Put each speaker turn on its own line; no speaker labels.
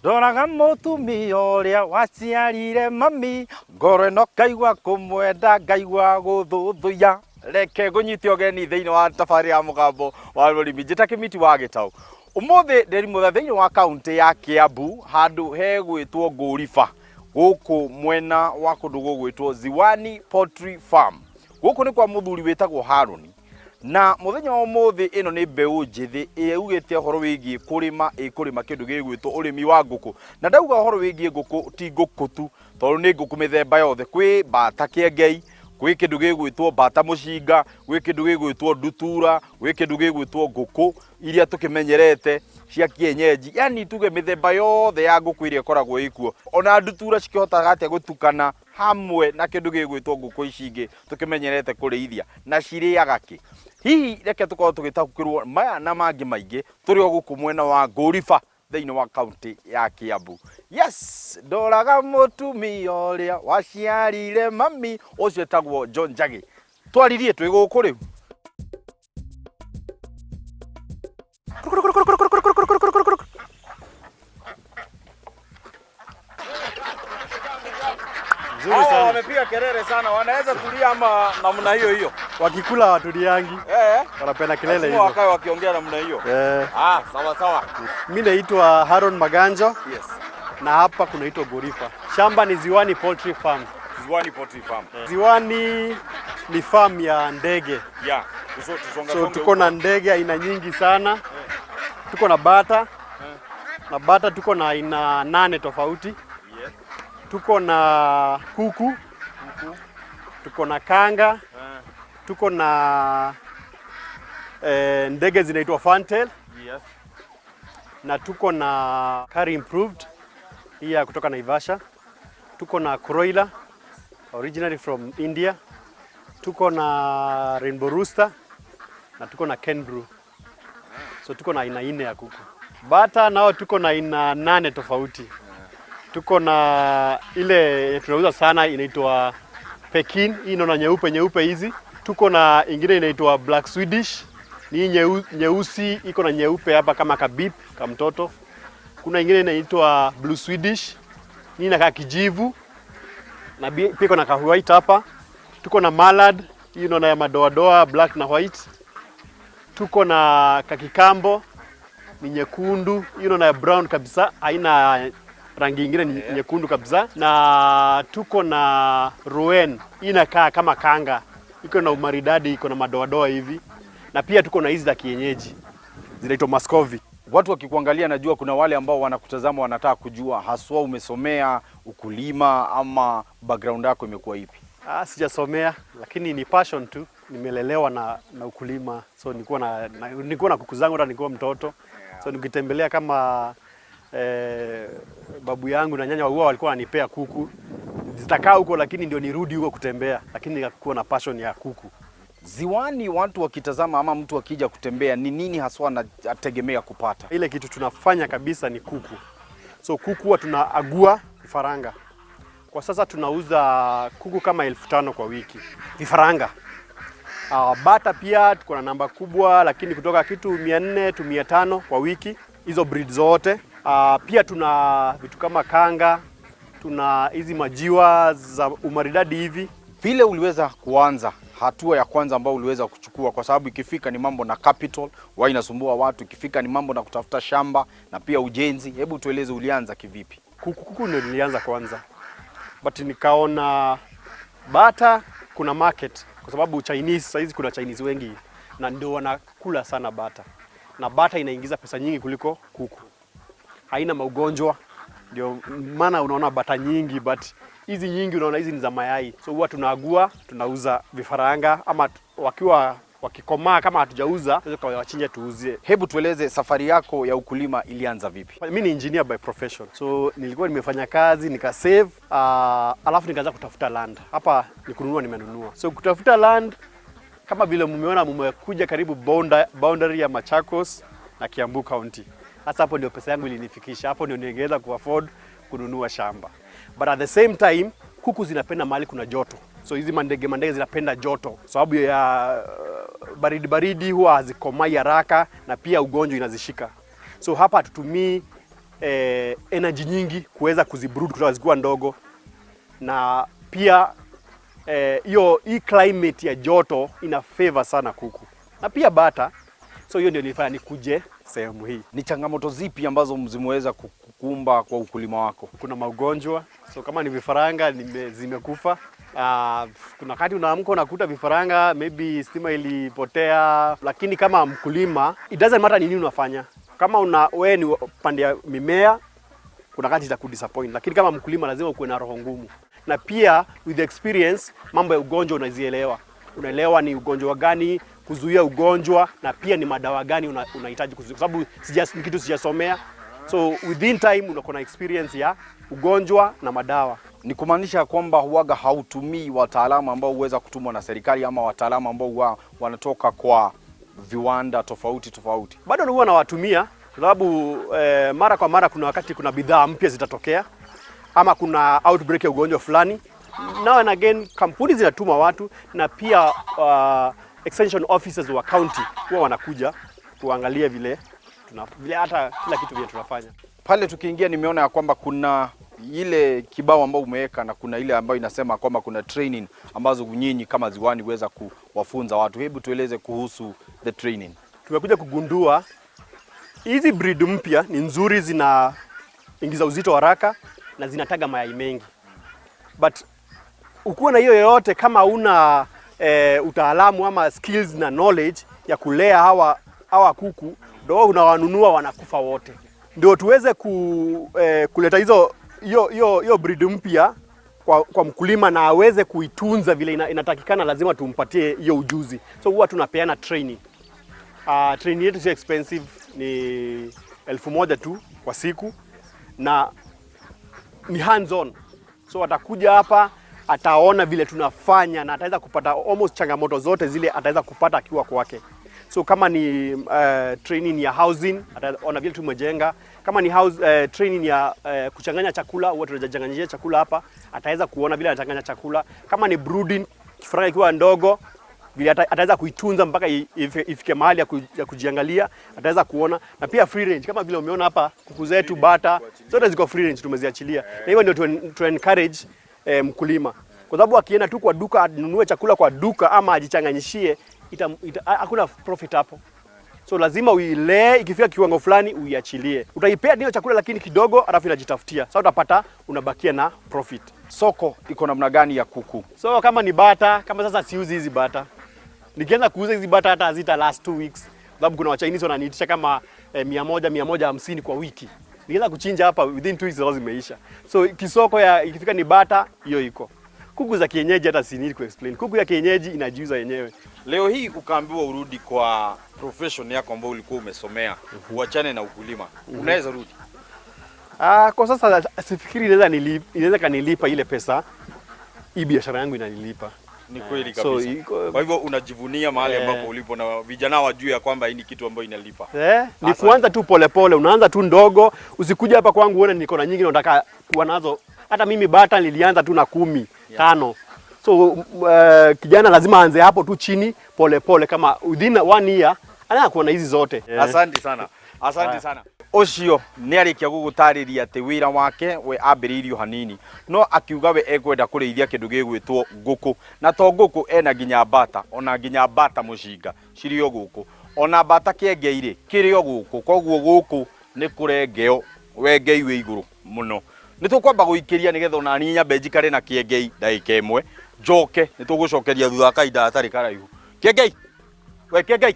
Ndoraga mutumia uria waciarire mami, ngoro ino ngaigua kumwenda ngaigua guthuthuya. Reke ngunyite ogeni thiini wa tafari ya mugambo wa rurimi njita Kimiti wa Gitau. Umuthi nderi muthe thiini wa kaunti ya Kiambu handu he gwitwo Nguriba guku mwena wa kundu gugwitwo Ziwani Poultry Farm. Guku ni kwa muthuri witagwo Haruni. Na muthenya wa umuthi ino ni mbeu njithi ugite horo wigie kurima kindu gigwitwo urimi wa nguku. Na ndauga horo wigie nguku ti nguku tu, tondu ni nguku mithemba yothe, kwi bata kiengei, kwi kindu gigwitwo bata mucinga, kwi kindu gigwitwo ndutura, kwi kindu gigwitwo nguku iria tukimenyerete cia kienyeji. Yani tuge mithemba yothe ya nguku iria koragwo ikuo. Ona ndutura cikihota atia gutukana hamwe na kindu gigwitwo nguku icingi tukimenyerete kuriithia na ciriaga ki. Hihi reke tukorwo tugitakukirwo maya na mangi maingi turi o guku mwena wa Nguriba thiini wa kaunti ya Kiambu. Yes, ndoraga mutumia uria waciarire mami, ucio etagwo John Njagi. Twaririe twi guku riu. Wamepiga kelele sana, wanaweza tulia ama namna hiyo hiyo?
Wakikula watuliangi. Wanapenda kelele hiyo.
Wakae wakiongea namna hiyo. Sawa sawa.
Mimi naitwa Haron Maganjo.
Yes.
Na hapa kunaitwa Nguriba. Shamba ni Ziwani Poultry Farm.
Ziwani Poultry Farm.
Ziwani ni farm ya ndege.
Yeah.
So tuko na ndege aina nyingi sana. Tuko na bata. Na bata tuko na aina 8 tofauti.
Yes.
Tuko na kuku. Tuko na kanga. Tuko na ndege zinaitwa fantail.
Yes.
Na tuko na curry improved hii kutoka Naivasha. Tuko na broiler originally from India. Tuko na rainbow rooster na tuko na Ken Brew. So tuko na aina 4 ya kuku. Bata nao tuko na aina 8 tofauti. Tuko na ile tunauza sana inaitwa Pekin, hii inaona nyeupe hizi. Tuko na ingine inaitwa Black Swedish, ni nyeusi iko na nyeupe hapa kama kabip kama mtoto. Kuna ingine inaitwa Blue Swedish, ni inakaa kijivu na pia iko na ka white hapa. Tuko na Mallard, hii inaona ya madoadoa black na white. Tuko na Kakikambo, ni nyekundu, hii inaona ya brown kabisa, haina rangi nyingine ni nyekundu kabisa. Na tuko na Rouen, hii inakaa kama kanga, iko na umaridadi, iko na madoadoa hivi. Na pia tuko na hizi za kienyeji zinaitwa Muscovy.
Watu wakikuangalia najua kuna wale ambao wanakutazama wanataka kujua haswa umesomea ukulima ama background yako imekuwa ipi?
Sijasomea, lakini ni passion tu. Nimelelewa na ukulima. So nilikuwa na kuku zangu hata nilikuwa mtoto. So nikitembelea kama babu yangu na nyanya huwa walikuwa wananipea kuku. Zitakaa huko lakini ndio nirudi huko kutembea, lakini nikakuwa na passion ya kuku.
Ziwani watu wakitazama ama mtu akija kutembea ni nini haswa anategemea kupata?
Ile kitu tunafanya kabisa ni kuku. So kuku huwa tunaagua vifaranga. Kwa sasa tunauza kuku kama 1500 kwa wiki. Vifaranga. Bata pia tuko na namba kubwa lakini kutoka kitu 400 to 500 kwa wiki. Hizo breed zote. Pia tuna vitu kama kanga, tuna hizi majiwa za umaridadi hivi.
Vile uliweza kuanza, hatua ya kwanza ambayo uliweza kuchukua, kwa sababu ikifika ni mambo na capital, wao inasumbua watu, ikifika ni mambo na kutafuta shamba na pia ujenzi. Hebu tueleze ulianza kivipi?
Kuku ndio nilianza kwanza. But nikaona bata kuna market, kwa sababu Chinese, saizi kuna Chinese wengi na ndio wanakula sana bata. Na bata inaingiza pesa nyingi kuliko kuku. Haina maugonjwa. Ndio maana unaona bata nyingi, but hizi nyingi unaona hizi ni za mayai. So huwa tunaagua, tunauza vifaranga ama wakikomaa kama hatujauza, tunaweza wachinja tuuzie.
Hebu tueleze safari yako ya ukulima ilianza vipi?
Mimi ni engineer by profession. So nilikuwa nimefanya kazi, nikasave, alafu nikaanza kutafuta land. Hapa ni kununua nimenunua. So kutafuta land kama vile mumeona mmekuja karibu boundary ya Machakos na Kiambu County. Hasa hapo ndio pesa yangu ilinifikisha. Hapo ndio ningeweza kuafford kununua shamba. But at the same time, kuku zinapenda mahali kuna joto. So hizi mandege zinapenda joto. Sababu ya baridi huwa hazikomai haraka na pia ugonjwa inazishika. So hapa hatutumii energy nyingi kuweza kuzibrood kutoka zikiwa ndogo, na pia hii climate ya joto ina favor sana kuku na pia bata. So hiyo ndio nilifanya nikuje sehemu hii.
Ni changamoto zipi ambazo mzimeweza kukumba kwa ukulima wako?
Kuna magonjwa, so kama ni vifaranga zimekufa. Kuna wakati unaamka unakuta vifaranga maybe stima ilipotea, lakini kama mkulima it doesn't matter ni nini unafanya. Kama wewe ni pande ya mimea, kuna wakati itakudisappoint, lakini kama mkulima lazima ukuwe na roho ngumu. Na pia with experience, mambo ya ugonjwa unazielewa. Unaelewa ni ugonjwa gani, kuzuia ugonjwa, na pia ni madawa gani unahitaji kuzuia, kwa sababu ni kitu sijasomea. So within time unakuwa na experience ya ugonjwa na madawa.
Ni kumaanisha kwamba huaga hautumii wataalamu ambao huweza kutumwa na serikali ama wataalamu ambao wanatoka kwa viwanda tofauti.
Bado huwa nawatumia, sababu mara kwa mara kuna wakati kuna bidhaa mpya zitatokea ama kuna outbreak ya ugonjwa fulani. Now and again kampuni zinatuma watu, na pia extension officers wa county huwa wanakuja kuangalia vile hata kila kitu vile tunafanya.
Pale tukiingia nimeona ya kwamba kuna ile kibao ambao umeweka na kuna ile ambayo inasema kwamba kuna training ambazo nyinyi kama Ziwani huweza kuwafunza watu. Hebu tueleze kuhusu the training.
Tumekuja kugundua hizi breed mpya ni nzuri, zinaingiza uzito haraka na zinataga mayai mengi. But ukiwa na hiyo yoyote, kama una utaalamu ama skills na knowledge ya kulea hawa kuku, ndio unawanunua wanakufa wote. Ndio tuweze kuleta hiyo breed mpya kwa mkulima na aweze kuitunza vile inatakikana, lazima tumpatie hiyo ujuzi. So huwa tunapeana training. Training yetu si expensive, ni 1,000 tu kwa siku na ni hands on. So atakuja hapa, ataona vile tunafanya na ataweza kupata almost changamoto zote zile ataweza kupata akiwa kwake. So kama ni training ya housing, ataona vile tumejenga. Kama ni training ya kuchanganya chakula, huwa tunachanganyia chakula hapa, ataweza kuona vile anachanganya chakula. Kama ni brooding, kifaranga kiwa ndogo, vile ataweza kuitunza mpaka ifike mahali ya kujiangalia, ataweza kuona. Na pia free range, kama vile umeona hapa kuku zetu bata, zote ziko free range, tumeziachilia. Na hivyo ndio to encourage mkulima. Kwa sababu akienda tu kwa duka anunue chakula kwa duka ama ajichanganyishie, hakuna profit hapo. So lazima uilee, ikifika kiwango fulani uiachilie. Utaipea hiyo chakula lakini kidogo, alafu inajitafutia. Sasa utapata unabakia na profit.
Soko iko namna gani ya kuku?
So kama ni bata, kama sasa siuzi hizi bata, nikianza kuuza hizi bata hata hazita last 2 weeks. Sababu kuna Wachinese wananiitisha kama 100 150 kwa wiki. Nikianza kuchinja hapa within 2 weeks lazima zimeisha. So kisoko ikifika ni bata, hiyo iko. Kuku za kienyeji hata si need ku explain. Kuku ya kienyeji inajiuza yenyewe.
Leo hii ukaambiwa urudi kwa profession yako ambayo ulikuwa umesomea, uachane na ukulima. Unaweza rudi?
Kwa sasa sifikiri inaweza kanilipa ile pesa. Hii biashara yangu inanilipa.
Ni kweli kabisa. So, kwa hivyo unajivunia mahali ambapo ulipo na vijana wajue ya kwamba hii ni kitu ambayo inalipa.
Ni kuanza tu polepole, unaanza tu ndogo, usikuja hapa kwangu uone niko na nyingi nataka kuwa nazo. Hata mimi bata nilianza tu na 10, 5. So kijana lazima aanze hapo tu chini polepole, kama within 1 year anakuwa na hizi zote.
Asante sana. Asante sana. Ocio ni arikia gugutariria ati wira wake we ambiririo hanini, no akiuga we ekwenda kurithia kindu gigwitwo nguku, na to nguku ena nginya bata, ona nginya bata mucinga cirio guku, ona bata kiengeire kirio guku. Koguo guku ni kurengeo we ngei we iguru muno. Nitukwamba guikiria nigetha ona ni nyambe njikare na kiengei ndagika imwe njoke nitugucokeria thutha kainda atari karaihu. Kiengei we kiengei